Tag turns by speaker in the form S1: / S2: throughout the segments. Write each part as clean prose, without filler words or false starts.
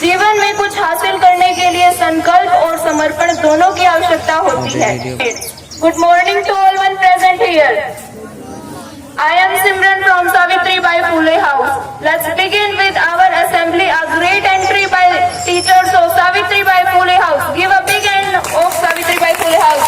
S1: जीवन में कुछ हासिल करने के लिए संकल्प और समर्पण दोनों की आवश्यकता होती है। Good morning to all one present here. I am Simran from Savitribai Phule House. Let's begin with our assembly. A great entry by teachers of Savitribai Phule House. Give a big hand of Savitribai Phule House.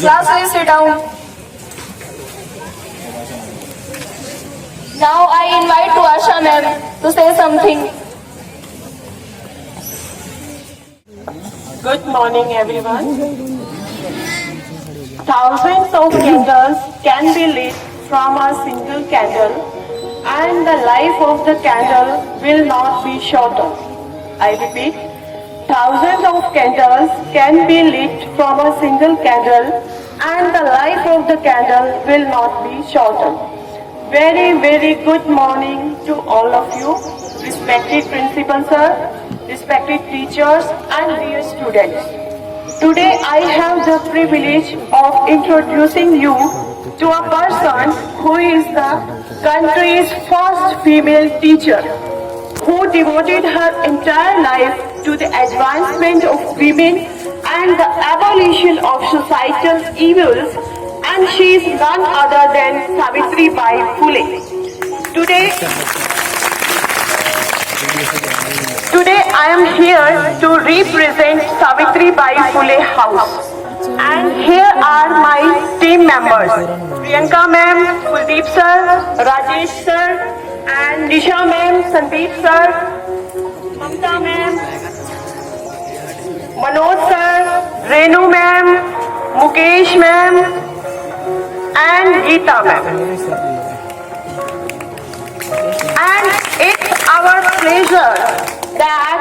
S1: Class, please sit down. Now I invite to Asha ma'am to say something.
S2: Good morning, everyone. Thousands of candles can be lit from a single candle, and the life of the candle will not be shortened. I repeat. Thousands of candles can be lit from a single candle, and the life of the candle will not be shortened. Very, very good morning to all of you, respected principal sir, respected teachers and dear students. Today I have the privilege of introducing you to a person who is the country's first female teacher, who devoted her entire life to the advancement of women and the abolition of societal evils, and she is none other than Savitribai Phule. Today I am here to represent Savitribai Phule House, and here are my team members: Priyanka ma'am, Kuldeep sir, Rajesh sir, and Nisha ma'am, Sandeep sir, Mamta ma'am, Manoj sir, Renu ma'am, Mukesh ma'am, and Geeta ma'am. And it's our pleasure that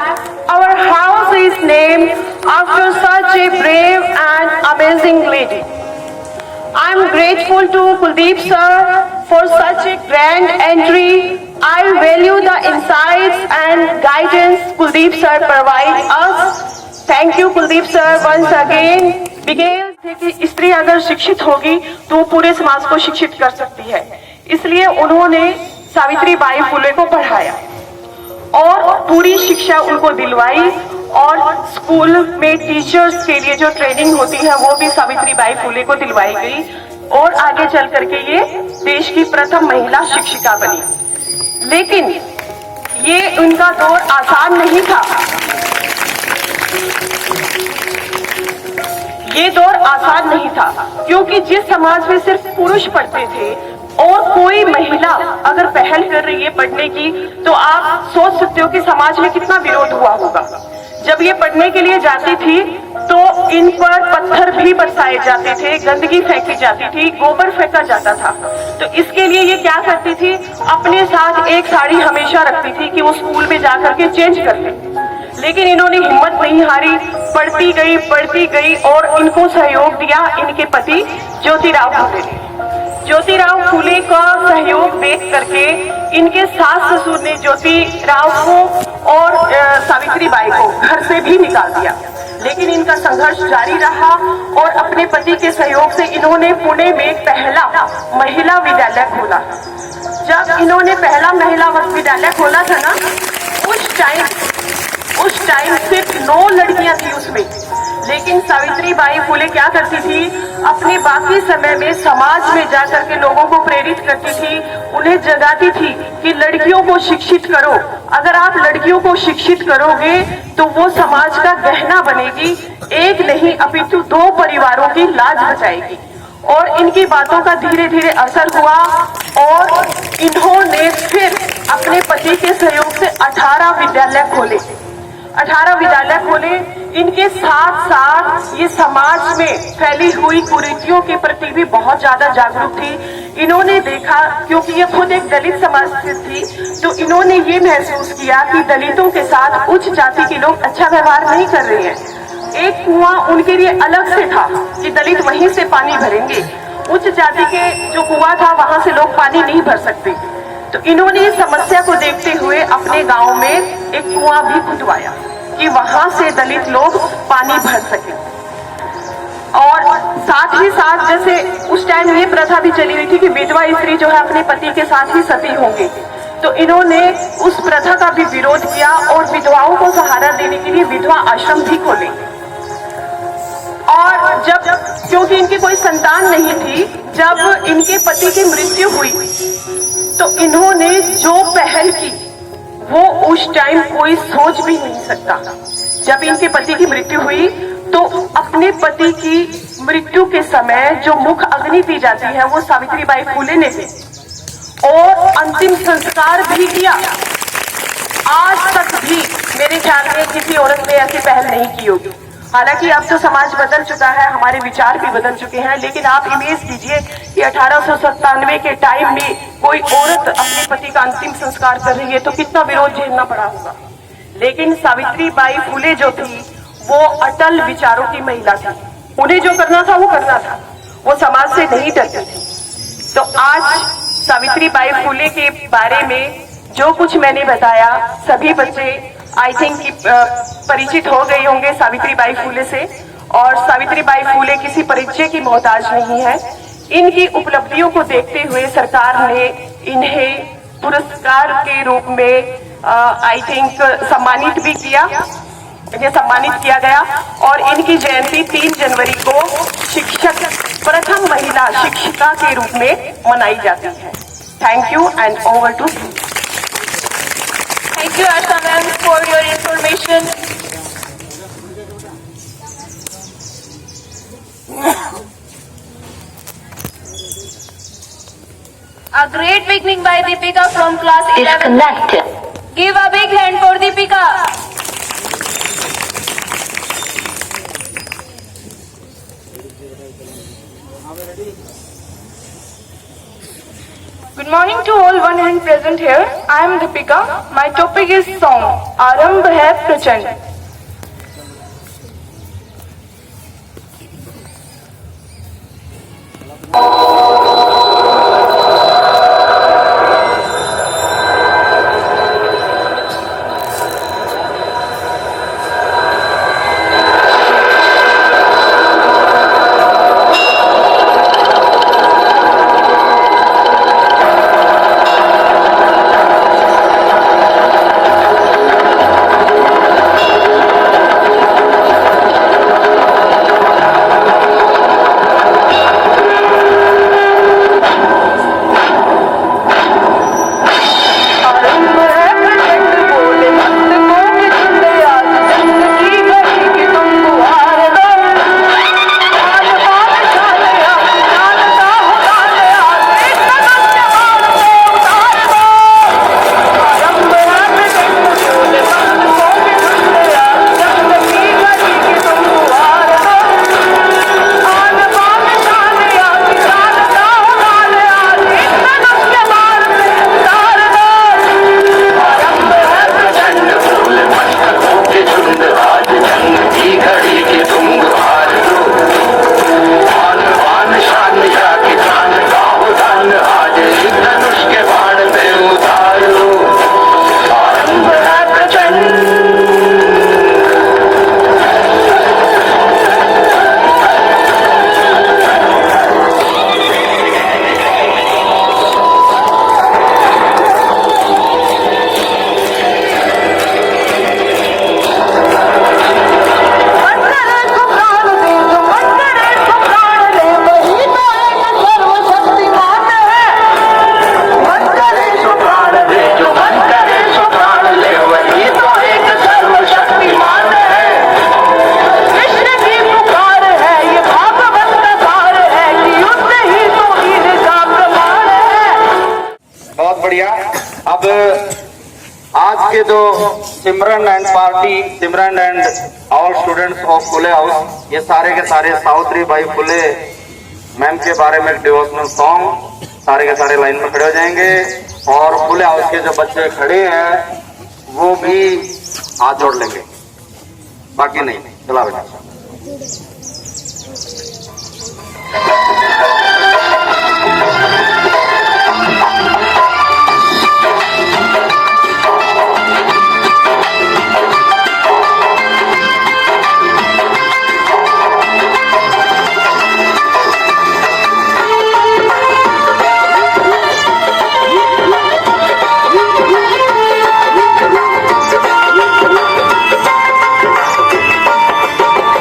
S2: our house is named after such a brave and amazing lady. I am grateful to Kuldeep sir for such a grand entry. I value the insights and guidance Kuldeep sir provides us. Thank you Kuldeep sir once again. कि स्त्री अगर शिक्षित होगी तो पूरे समाज को शिक्षित कर सकती है, इसलिए उन्होंने सावित्रीबाई फुले को पढ़ाया और पूरी शिक्षा उनको दिलवाई। और स्कूल में टीचर्स के लिए जो ट्रेनिंग होती है वो भी सावित्रीबाई फुले को दिलवाई गई और आगे चल करके ये देश की प्रथम महिला शिक्षिका बनी। लेकिन ये उनका दौर आसान नहीं था। ये दौर आसान नहीं था क्योंकि जिस समाज में सिर्फ पुरुष पढ़ते थे और कोई महिला अगर पहल कर रही है पढ़ने की, तो आप सोच सकते हो कि समाज में कितना विरोध हुआ होगा। जब ये पढ़ने के लिए जाती थी तो इन पर पत्थर भी बरसाए जाते थे, गंदगी फेंकी जाती थी, गोबर फेंका जाता था। तो इसके लिए ये क्या करती थी, अपने साथ एक साड़ी हमेशा रखती थी कि वो स्कूल में जाकर के चेंज कर ले। लेकिन इन्होंने हिम्मत नहीं हारी, पढ़ती गई और इनको सहयोग दिया इनके पति ज्योतिराव फूले ने। ज्योतिराव फूले का सहयोग देख करके इनके सास ससुर ने ज्योतिराव को और सावित्रीबाई को घर से भी निकाल दिया। लेकिन इनका संघर्ष जारी रहा और अपने पति के सहयोग से इन्होंने पुणे में पहला महिला विद्यालय खोला। जब इन्होंने पहला महिला विद्यालय खोला था ना, उस टाइम सिर्फ 9 लड़कियां थी उसमें। लेकिन सावित्रीबाई फूले क्या करती थी, अपने बाकी समय में समाज में जाकर के लोगों को प्रेरित करती थी, उन्हें जगाती थी कि लड़कियों को शिक्षित करो। अगर आप लड़कियों को शिक्षित करोगे तो वो समाज का गहना बनेगी, एक नहीं अपितु 2 परिवारों की लाज बचाएगी। और इनकी बातों का धीरे धीरे असर हुआ और इन्होंने फिर अपने पति के सहयोग से 18 विद्यालय खोले। 18 विद्यालय खोले। इनके साथ साथ ये समाज में फैली हुई कुरीतियों के प्रति भी बहुत ज्यादा जागरूक थी। इन्होंने देखा, क्योंकि ये खुद एक दलित समाज से थी, तो इन्होंने ये महसूस किया कि दलितों के साथ उच्च जाति के लोग अच्छा व्यवहार नहीं कर रहे हैं। एक कुआं उनके लिए अलग से था कि दलित वहीं से पानी भरेंगे, उच्च जाति के जो कुआं था वहां से लोग पानी नहीं भर सकते। तो इन्होंने इस समस्या को देखते हुए अपने गांव में एक कुआं भी खुदवाया कि वहां से दलित लोग पानी भर सके। और साथ ही साथ जैसे उस टाइम ये प्रथा भी चली हुई थी कि विधवा स्त्री जो है अपने पति के साथ ही सती होंगे, तो इन्होंने उस प्रथा का भी विरोध किया और विधवाओं को सहारा देने के लिए विधवा आश्रम भी खोले। और जब क्योंकि इनकी कोई संतान नहीं थी, जब इनके पति की मृत्यु हुई तो इन्होंने जो पहल की वो उस टाइम कोई सोच भी नहीं सकता। जब इनके पति की मृत्यु हुई तो अपने पति की मृत्यु के समय जो मुख अग्नि दी जाती है वो सावित्रीबाई फूले ने दी और अंतिम संस्कार भी किया। आज तक भी मेरे ख्याल में किसी औरत ने ऐसी पहल नहीं की होगी। हालांकि अब तो समाज बदल चुका है, हमारे विचार भी बदल चुके हैं, लेकिन आप इमेज कीजिए कि 1897 के टाइम में कोई औरत अपने पति का अंतिम संस्कार कर रही है तो कितना विरोध झेलना पड़ा होगा। लेकिन सावित्रीबाई फूले जो थी वो अटल विचारों की महिला थी। उन्हें जो करना था वो करना था, वो समाज से नहीं डरती थी। तो आज सावित्रीबाई फूले के बारे में जो कुछ मैंने बताया, सभी बच्चे आई थिंक परिचित हो गए होंगे सावित्रीबाई फूले से। और सावित्रीबाई फूले किसी परिचय की मोहताज नहीं है। इनकी उपलब्धियों को देखते हुए सरकार ने इन्हें पुरस्कार के रूप में आई थिंक सम्मानित भी किया, इन्हें सम्मानित किया गया। और इनकी जयंती 3 जनवरी को शिक्षक प्रथम महिला शिक्षिका के रूप में मनाई जाती है। Thank you and over to.
S1: Thank you, Asha ma'am, for your information. A great beginning by Deepika from class 11.
S3: Disconnected.
S1: Give a big hand for Deepika. Good morning to all one hand present here. I am Deepika. My topic is song. आरंभ है प्रचंड।
S3: आज के जो Simran and party, Simran and all students of Phule house, ये सारे के सारे सावित्री बाई फुले मैम के बारे में एक डिवोशनल सॉन्ग सारे के सारे लाइन में खड़े हो जाएंगे। और फुले हाउस के जो बच्चे खड़े हैं वो भी हाथ जोड़ लेंगे, बाकी नहीं। चला बेटा।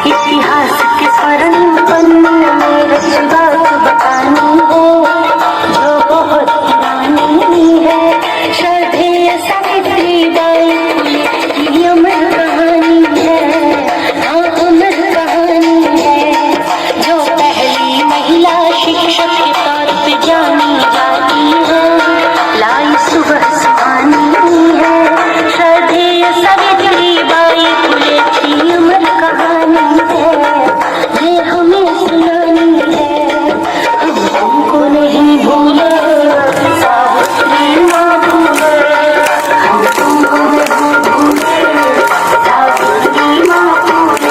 S4: इतिहास के स्वर्ण पन्ने में रची बात बतानी है जो बहुत पुरानी है। श्रद्धेय सावित्रीबाई फुले की अमर कहानी है, हाँ अमर कहानी है। जो पहली महिला शिक्षक के तौर पे जानी जाती है, लाई सुबह सुहानी है। श्रद्धेय सावित्रीबाई फुले की अमर कहानी है, ये हमें सुनानी है। हम तुमको नहीं भूले, सावित्री माँ भूले, हम तुमको नहीं भूले, सावित्री माँ भूले।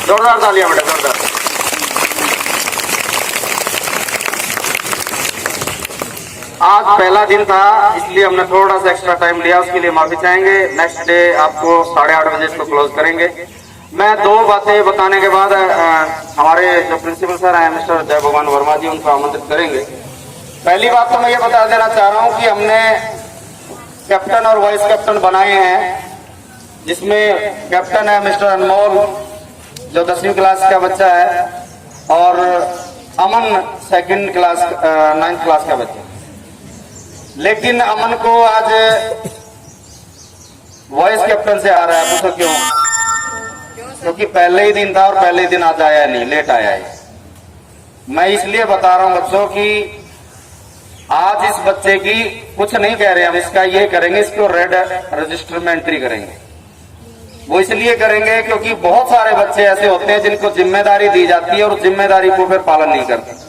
S3: जोरदार तालियां बेटा, जोरदार। आज पहला दिन था इसलिए हमने थोड़ा सा एक्स्ट्रा टाइम लिया, उसके लिए माफी चाहेंगे। नेक्स्ट डे आपको 8:30 बजे इसको क्लोज करेंगे। मैं 2 बातें बताने के बाद हमारे जो प्रिंसिपल सर हैं मिस्टर जय भगवान वर्मा जी, उनको आमंत्रित करेंगे। पहली बात तो मैं ये बता देना चाह रहा हूँ कि हमने कैप्टन और वाइस कैप्टन बनाए हैं, जिसमें कैप्टन है मिस्टर अनमोल जो 10वीं क्लास का बच्चा है, और अमन 2nd क्लास 9th क्लास का बच्चा। लेकिन अमन को आज वाइस कैप्टन से आ रहा है, पूछो क्यों? क्योंकि पहले ही दिन था और पहले ही दिन आज आया नहीं, लेट आया है। मैं इसलिए बता रहा हूं बच्चों कि आज इस बच्चे की कुछ नहीं कह रहे हम, इसका ये करेंगे, इसको रेड रजिस्टर में एंट्री करेंगे। वो इसलिए करेंगे क्योंकि बहुत सारे बच्चे ऐसे होते हैं जिनको जिम्मेदारी दी जाती है और जिम्मेदारी को फिर पालन नहीं करते।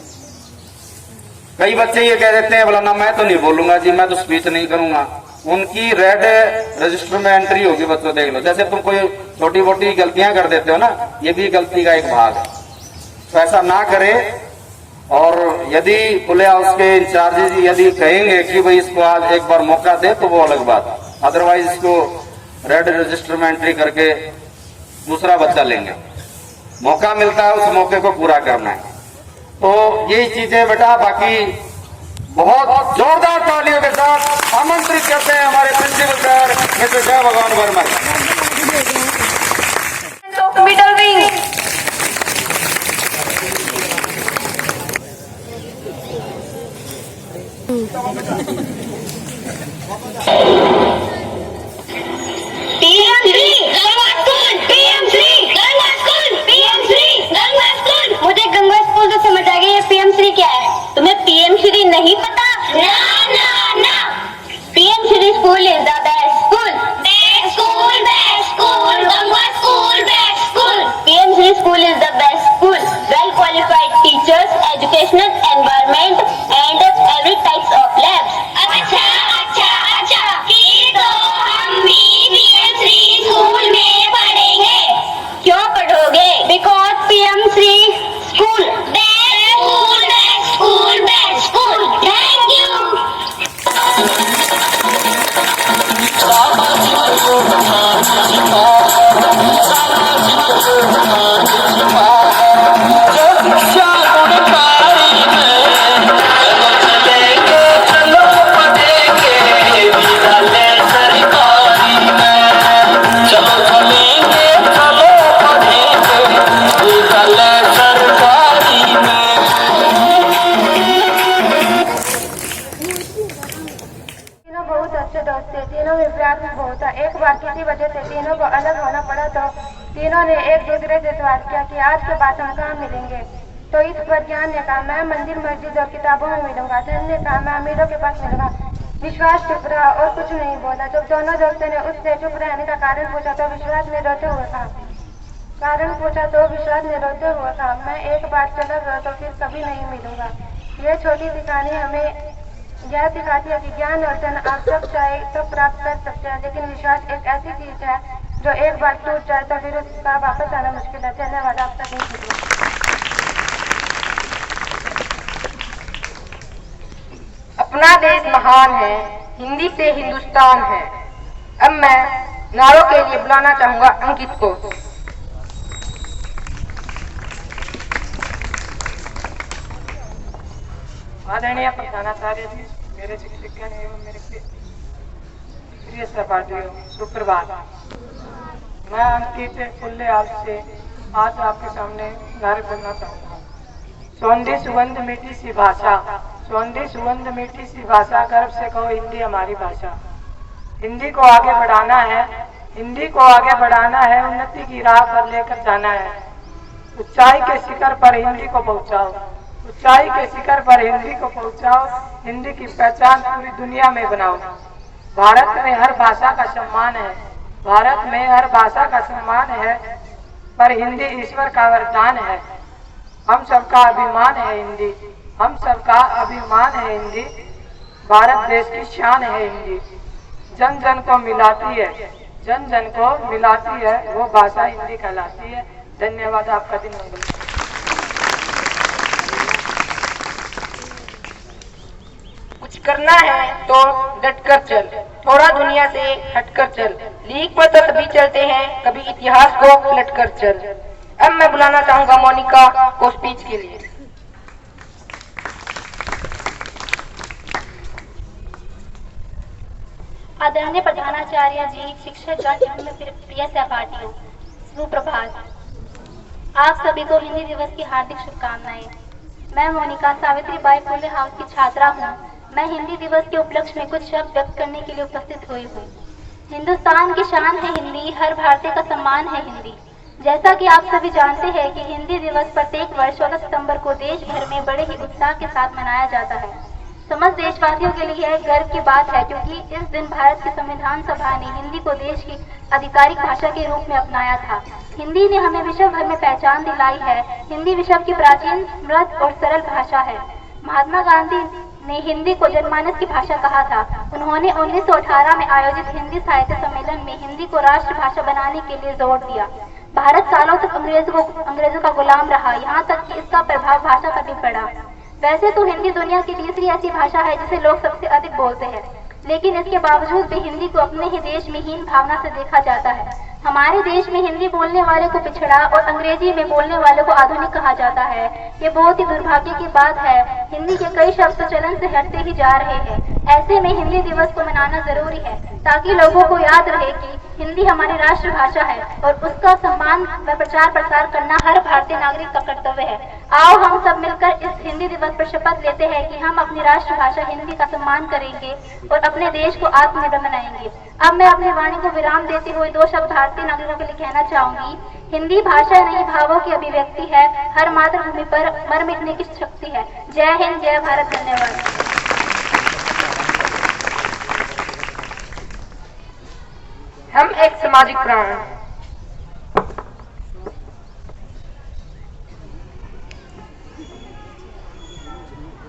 S3: कई बच्चे ये कह देते हैं बोला ना मैं तो नहीं बोलूंगा जी, मैं तो स्पीच नहीं करूंगा। उनकी रेड रजिस्टर में एंट्री होगी बच्चों, देख लो। जैसे तुम कोई छोटी मोटी गलतियां कर देते हो ना, ये भी गलती का एक भाग है, तो ऐसा ना करे। और यदि फुले हाउस के इंचार्ज यदि कहेंगे कि भाई इसको आज एक बार मौका दे तो वो अलग बात, अदरवाइज इसको रेड रजिस्टर में एंट्री करके दूसरा बच्चा लेंगे। मौका मिलता है उस मौके को पूरा करना है। तो यही चीजें बेटा, बाकी बहुत जोरदार तालियों के साथ आमंत्रित करते हैं हमारे प्रिंसिपल सर मिस्टर जय भगवान वर्मा।
S1: of middle wing.
S4: मुझे गंगा स्कूल तो समझ आ गई, ये पीएम श्री क्या है? तुम्हें पीएम श्री नहीं पता? ना ना ना, PM Shri school is the best school. Best school, best school, Ganga school, best school. PM Shri school is the best school. Well qualified teachers, educational environment and every types of labs. अच्छा अच्छा अच्छा, फिर तो हम भी पीएम श्री स्कूल में पढ़ेंगे। क्यों पढ़ोगे? Because PM Shri school best school, best school, best school. Thank you.
S5: तीनों बहुत अच्छे दोस्त थे। तीनों में प्यार भी बहुत था। एक बार किसी वजह से तीनों को अलग होना पड़ा तो तीनों ने एक दूसरे से सवाल किया कि आज के बाद हम कहाँ मिलेंगे। तो इस पर ज्ञान ने कहा मैं मंदिर मस्जिद और किताबों में मिलूंगा। धन ने कहा मैं अमीरों के पास मिलूंगा। विश्वास चुप रहा और कुछ नहीं बोला। जब दोनों दोस्तों ने उससे चुप रहने का कारण पूछा तो विश्वास ने रोते हुए कहा मैं एक बार चला गया तो फिर कभी नहीं मिलूंगा। यह छोटी सी कहानी हमें यह सिखाती है कि ज्ञान और धन आप सब चाहे तो प्राप्त कर सकते हैं, लेकिन विश्वास एक ऐसी चीज है जो एक बार टूट जाए तो फिर उसका वापस आना मुश्किल है। धन्यवाद। आप तक नहीं।
S6: अपना देश महान है, हिंदी से हिंदुस्तान है। अब मैं नारों के लिए बुलाना चाहूंगा अंकित को।
S2: आदरणीय प्रधानाचार्य जी, मेरे शिक्षकगण एवं मेरे प्रिय सहपाठियों, सुप्रभात। मैं अंकित फुल्लेआल से आज आपके सामने नारे बोलना चाहूँगा। सौंधी सुगंध मीठी सी भाषा, सौंधी सुगंध मीठी सी भाषा, गर्व से कहो हिंदी हमारी भाषा। हिंदी को आगे बढ़ाना है, हिंदी को आगे बढ़ाना है, उन्नति की राह पर लेकर जाना है। ऊंचाई के शिखर पर हिंदी को पहुंचाओ, ऊंचाई के शिखर पर हिंदी को पहुंचाओ। हिंदी की पहचान पूरी दुनिया में बनाओ। भारत में हर भाषा का सम्मान है, भारत में हर भाषा का सम्मान है, पर हिंदी ईश्वर का वरदान है। हम सबका अभिमान है हिंदी, हम सबका अभिमान है हिंदी। भारत देश की शान है हिंदी। जन जन को मिलाती है, जन जन को मिलाती है, वो भाषा हिंदी कहलाती है। धन्यवाद। आपका दिन मंगल।
S6: कुछ करना है तो डटकर चल, थोड़ा दुनिया से हटकर चल। लीक पर तो सभी चलते हैं, कभी इतिहास को पलटकर चल। अब मैं बुलाना चाहूंगा मोनिका को स्पीच के लिए।
S7: आदरणीय प्रधानाचार्य जी, शिक्षकगण एवं प्रिय सहपाठियों, सुप्रभात। आप सभी को हिंदी दिवस की हार्दिक शुभकामनाएं। मैं मोनिका सावित्रीबाई फुले हाउस की छात्रा हूँ। मैं हिंदी दिवस के उपलक्ष्य में कुछ शब्द व्यक्त करने के लिए उपस्थित हुई हूँ। हिंदुस्तान की शान है हिंदी, हर भारतीय का सम्मान है हिंदी। जैसा कि आप सभी जानते हैं कि हिंदी दिवस प्रत्येक वर्ष 16 सितंबर को देश भर में बड़े ही उत्साह के साथ मनाया जाता है। समस्त देशवासियों के लिए यह गर्व की बात है, क्योंकि इस दिन भारत की संविधान सभा ने हिंदी को देश की आधिकारिक भाषा के रूप में अपनाया था। हिंदी ने हमें विश्व भर में पहचान दिलाई है। हिंदी विश्व की प्राचीन, समृद्ध और सरल भाषा है। महात्मा गांधी ने हिंदी को जनमानस की भाषा कहा था। उन्होंने 1918 में आयोजित हिंदी साहित्य सम्मेलन में हिंदी को राष्ट्रभाषा बनाने के लिए जोर दिया। भारत सालों तक अंग्रेजों का गुलाम रहा, यहाँ तक कि इसका प्रभाव भाषा पर भी पड़ा। वैसे तो हिंदी दुनिया की तीसरी ऐसी भाषा है जिसे लोग सबसे अधिक बोलते हैं, लेकिन इसके बावजूद भी हिंदी को अपने ही देश में हीन भावना से देखा जाता है। हमारे देश में हिंदी बोलने वाले को पिछड़ा और अंग्रेजी में बोलने वाले को आधुनिक कहा जाता है। ये बहुत ही दुर्भाग्य की बात है। हिंदी के कई शब्द चलन से हटते ही जा रहे हैं। ऐसे में हिंदी दिवस को मनाना जरूरी है। ताकि लोगों को याद रहे कि हिंदी हमारी राष्ट्रभाषा है और उसका सम्मान व प्रचार प्रसार करना हर भारतीय नागरिक का कर्तव्य है। आओ हम सब मिलकर इस हिंदी दिवस पर शपथ लेते हैं कि हम अपनी राष्ट्रभाषा हिंदी का सम्मान करेंगे और अपने देश को आत्मनिर्भर बनाएंगे। अब मैं अपनी वाणी को विराम देते हुए 2 शब्द भारतीय नागरिकों के लिए कहना चाहूंगी। हिंदी भाषा नहीं, भावों की अभिव्यक्ति है। हर मातृभूमि पर मर मिटने की शक्ति है। जय हिंद, जय भारत, धन्यवाद।
S6: हम एक सामाजिक प्राण।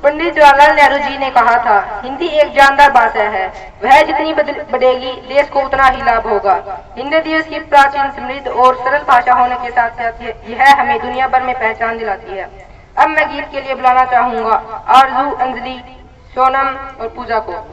S6: पंडित जवाहरलाल नेहरू जी ने कहा था, हिंदी एक जानदार भाषा है, वह जितनी बढ़ेगी देश को उतना ही लाभ होगा। हिंदी दिवस की प्राचीन, समृद्ध और सरल भाषा होने के साथ साथ यह हमें दुनिया भर में पहचान दिलाती है। अब मैं गीत के लिए बुलाना चाहूंगा आरजू, अंजलि, सोनम और पूजा को।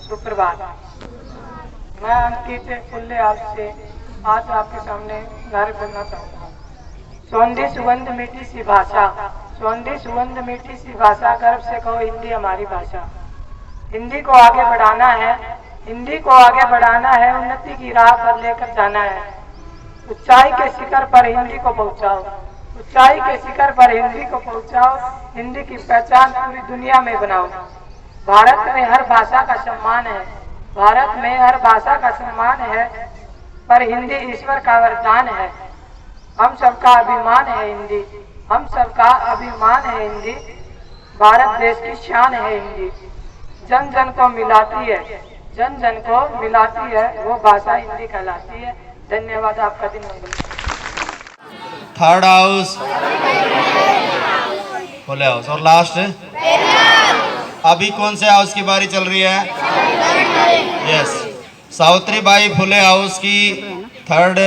S2: सुप्रभात। मैं अंकित फुल्ले आपसे आज आपके सामने कार्य करना चाहता हूँ। सौंधी सुगंध मीठी सी भाषा, सौंधी सुगंध मीठी सी भाषा, गर्व से कहो हिंदी हमारी भाषा। हिंदी को आगे बढ़ाना है, हिंदी को आगे बढ़ाना है, उन्नति की राह पर लेकर जाना है। ऊंचाई के शिखर पर हिंदी को पहुंचाओ, ऊंचाई के शिखर पर हिंदी को पहुंचाओ, हिंदी की पहचान पूरी दुनिया में बनाओ। भारत में हर भाषा का सम्मान है, भारत में हर भाषा का सम्मान है, पर हिंदी ईश्वर का वरदान है। हम सबका अभिमान है हिंदी, हम सबका अभिमान है हिंदी, भारत देश की शान है हिंदी। जन जन को मिलाती है, जन जन को मिलाती है, वो भाषा हिंदी कहलाती है। धन्यवाद, आपका दिन मंगल।
S8: थर्ड हाउस, फुले हाउस और लास्ट अभी कौन से हाउस की बारी चल रही है? Yes, Savitri by Phule house की थर्ड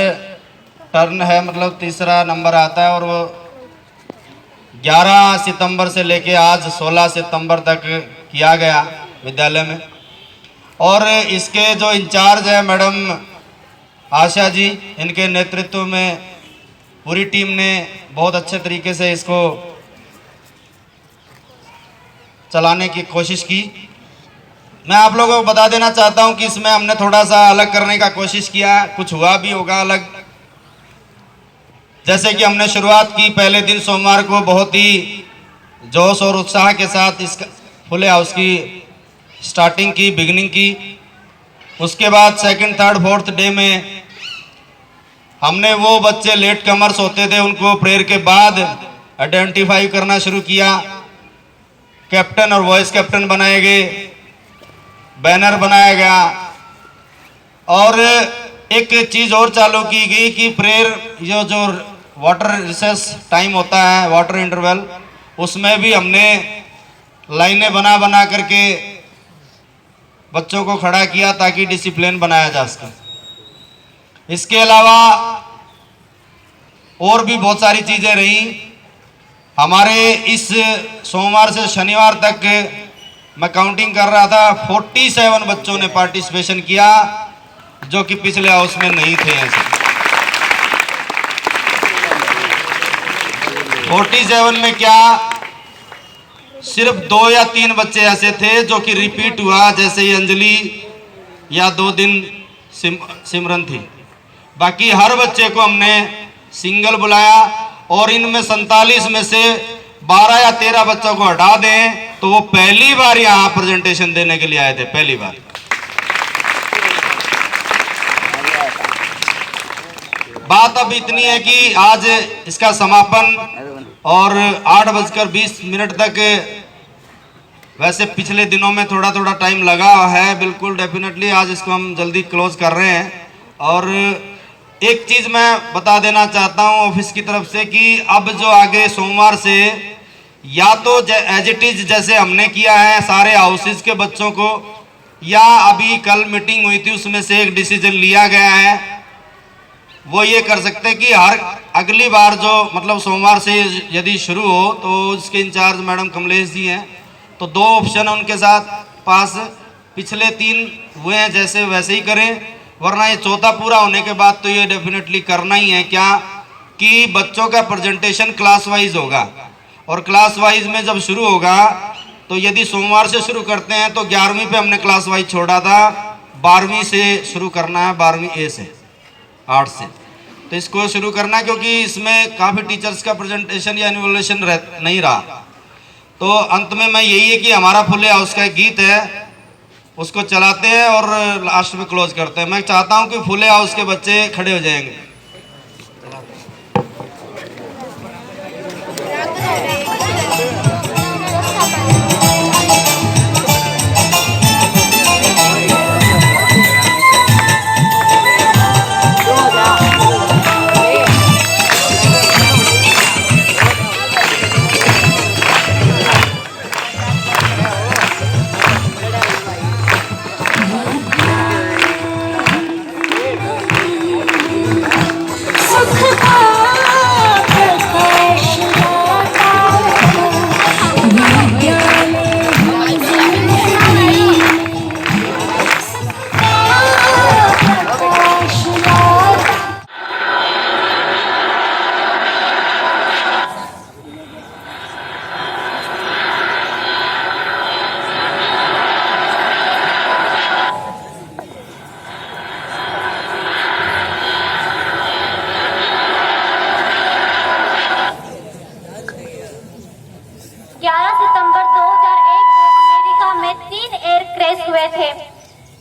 S8: टर्न है, मतलब तीसरा नंबर आता है। और वो 11 सितंबर से लेके आज 16 सितंबर तक किया गया विद्यालय में। और इसके जो इंचार्ज है मैडम आशा जी, इनके नेतृत्व में पूरी टीम ने बहुत अच्छे तरीके से इसको चलाने की कोशिश की। मैं आप लोगों को बता देना चाहता हूं कि इसमें हमने थोड़ा सा अलग करने का कोशिश किया, कुछ हुआ भी होगा अलग, जैसे कि हमने शुरुआत की पहले दिन सोमवार को बहुत ही जोश और उत्साह के साथ इस फुले हाउस की स्टार्टिंग की, बिगिनिंग की। उसके बाद सेकंड, थर्ड, फोर्थ डे में हमने वो बच्चे लेट कमर्स होते थे उनको प्रेयर के बाद आइडेंटिफाई करना शुरू किया। कैप्टन और वाइस कैप्टन बनाए गए, बैनर बनाया गया और एक चीज़ और चालू की गई कि प्रेयर जो वाटर रिसेस टाइम होता है, वाटर इंटरवल, उसमें भी हमने लाइनें बना करके बच्चों को खड़ा किया ताकि डिसिप्लिन बनाया जा सके। इसके अलावा और भी बहुत सारी चीज़ें रही। हमारे इस सोमवार से शनिवार तक मैं काउंटिंग कर रहा था, 47 बच्चों ने पार्टिसिपेशन किया जो कि पिछले हाउस में नहीं थे। ऐसे 47 में क्या सिर्फ 2 या 3 बच्चे ऐसे थे जो कि रिपीट हुआ, जैसे ही अंजलि या 2 दिन सिमरन थी। बाकी हर बच्चे को हमने सिंगल बुलाया और इनमें 47 में से 12 या 13 बच्चों को हटा दें तो वो पहली बार यहाँ प्रेजेंटेशन देने के लिए आए थे, पहली बार। बात अब इतनी है कि आज इसका समापन और 8:20 तक, वैसे पिछले दिनों में थोड़ा टाइम लगा है, बिल्कुल डेफिनेटली आज इसको हम जल्दी क्लोज कर रहे हैं। और एक चीज़ मैं बता देना चाहता हूं ऑफिस की तरफ से कि अब जो आगे सोमवार से या तो एज इट इज जैसे हमने किया है सारे हाउसेस के बच्चों को, या अभी कल मीटिंग हुई थी उसमें से एक डिसीजन लिया गया है, वो ये कर सकते हैं कि हर अगली बार जो मतलब सोमवार से यदि शुरू हो तो उसके इंचार्ज मैडम कमलेश जी हैं, तो 2 ऑप्शन उनके साथ पास, पिछले 3 हुए हैं जैसे वैसे ही करें, वरना ये चौथा पूरा होने के बाद तो ये डेफिनेटली करना ही है क्या कि बच्चों का प्रेजेंटेशन क्लास वाइज होगा। और क्लास वाइज में जब शुरू होगा तो यदि सोमवार से शुरू करते हैं तो 11वीं पे हमने क्लास वाइज छोड़ा था, 12वीं से शुरू करना है, 12वीं ए से, 8 से, तो इसको शुरू करना, क्योंकि इसमें काफ़ी टीचर्स का प्रेजेंटेशन या इवैल्यूएशन नहीं रहा। तो अंत में मैं यही है कि हमारा फुले हाउस का एक गीत है उसको चलाते हैं और लास्ट में क्लोज करते हैं। मैं चाहता हूं कि फुले हाउस के बच्चे खड़े हो जाएंगे।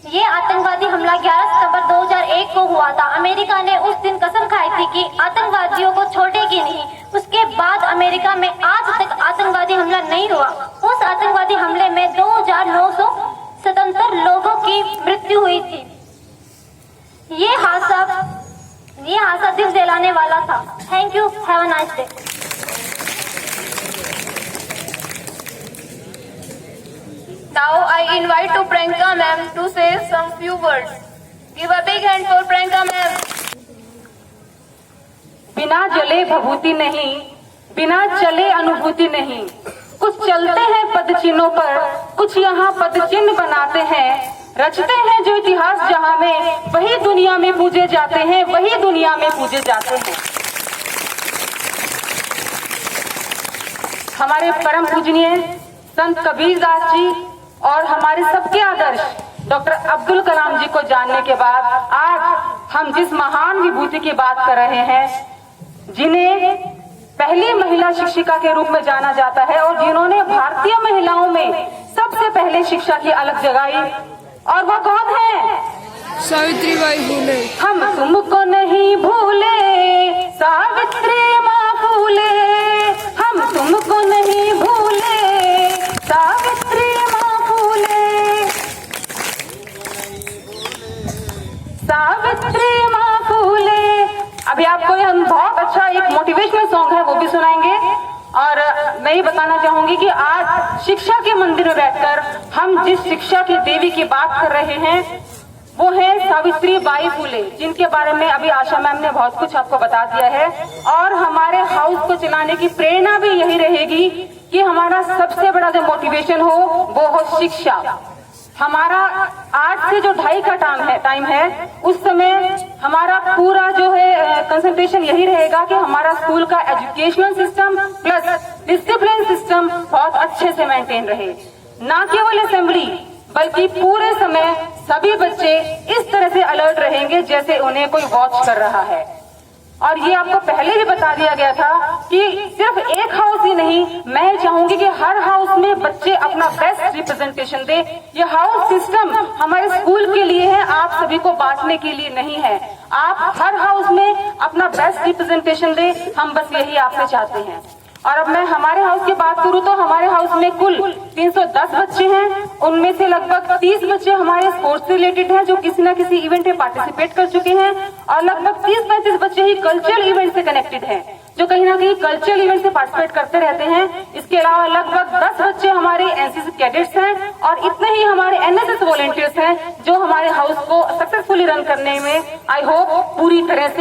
S7: ये आतंकवादी हमला 11 सितंबर 2001 को हुआ था। अमेरिका ने उस दिन कसम खाई थी कि आतंकवादियों को छोड़ेगी नहीं। उसके बाद अमेरिका में आज तक आतंकवादी हमला नहीं हुआ। उस आतंकवादी हमले में 2977 लोगों की मृत्यु हुई थी। ये हादसा दिल जलाने वाला था। Thank you, have a nice day.
S1: Now I invite to Priyanka ma'am to say some few words. Give a big hand for Priyanka ma'am.
S2: बिना जले भभूति नहीं, बिना चले अनुभूति नहीं। कुछ चलते हैं पद चिन्हों पर, कुछ यहाँ पद चिन्ह बनाते हैं। रचते हैं जो इतिहास जहाँ में, वही दुनिया में पूजे जाते हैं, वही दुनिया में पूजे जाते हैं। हमारे परम पूजनीय संत कबीरदास जी और हमारे सबके आदर्श डॉक्टर अब्दुल कलाम जी को जानने के बाद आज हम जिस महान विभूति की बात कर रहे हैं जिन्हें पहली महिला शिक्षिका के रूप में जाना जाता है और जिन्होंने भारतीय महिलाओं में सबसे पहले शिक्षा की अलग जगाई। और वो कौन है?
S9: सावित्रीबाई फूले।
S2: हम तुमको नहीं भूले सावित्री माँ फूले, हम तुमको नहीं भूले सावित्री माँ फूले, सावित्री माँ फूले। अभी आपको हम बहुत अच्छा एक मोटिवेशनल सॉन्ग है वो भी सुनाएंगे। और मैं ये बताना चाहूंगी कि आज शिक्षा के मंदिर में बैठकर हम जिस शिक्षा की देवी की बात कर रहे हैं वो है सावित्री बाई फूले, जिनके बारे में अभी आशा मैम ने बहुत कुछ आपको बता दिया है। और हमारे हाउस को चलाने की प्रेरणा भी यही रहेगी कि हमारा सबसे बड़ा जो मोटिवेशन हो वो हो शिक्षा। हमारा 8 से जो 2:30 का टाइम है उस समय हमारा पूरा जो है कंसंट्रेशन यही रहेगा कि हमारा स्कूल का educational system plus discipline system बहुत अच्छे से मेंटेन रहे। ना केवल असेंबली बल्कि पूरे समय सभी बच्चे इस तरह से अलर्ट रहेंगे जैसे उन्हें कोई वॉच कर रहा है। और ये आपको पहले भी बता दिया गया था कि सिर्फ एक हाउस ही नहीं, मैं चाहूंगी कि हर हाउस में बच्चे अपना बेस्ट रिप्रेजेंटेशन दे। ये हाउस सिस्टम हमारे स्कूल के लिए है, आप सभी को बांटने के लिए नहीं है। आप हर हाउस में अपना बेस्ट रिप्रेजेंटेशन दे, हम बस यही आपसे चाहते हैं। और अब मैं हमारे हाउस की बात करूं तो हमारे हाउस में कुल 310 बच्चे हैं। उनमें से लगभग 30 बच्चे हमारे स्पोर्ट्स से रिलेटेड हैं जो किसी न किसी इवेंट में पार्टिसिपेट कर चुके हैं, और लगभग 30-35 बच्चे ही कल्चरल इवेंट से कनेक्टेड हैं जो कहीं ना कहीं कल्चरल इवेंट से पार्टिसिपेट करते रहते हैं। इसके अलावा लगभग 10 बच्चे हमारे एनसीसी कैडेट्स हैं और इतने ही हमारे एनएसएस वॉलंटियर्स हैं जो हमारे हाउस को सक्सेसफुली रन करने में आई होप पूरी तरह से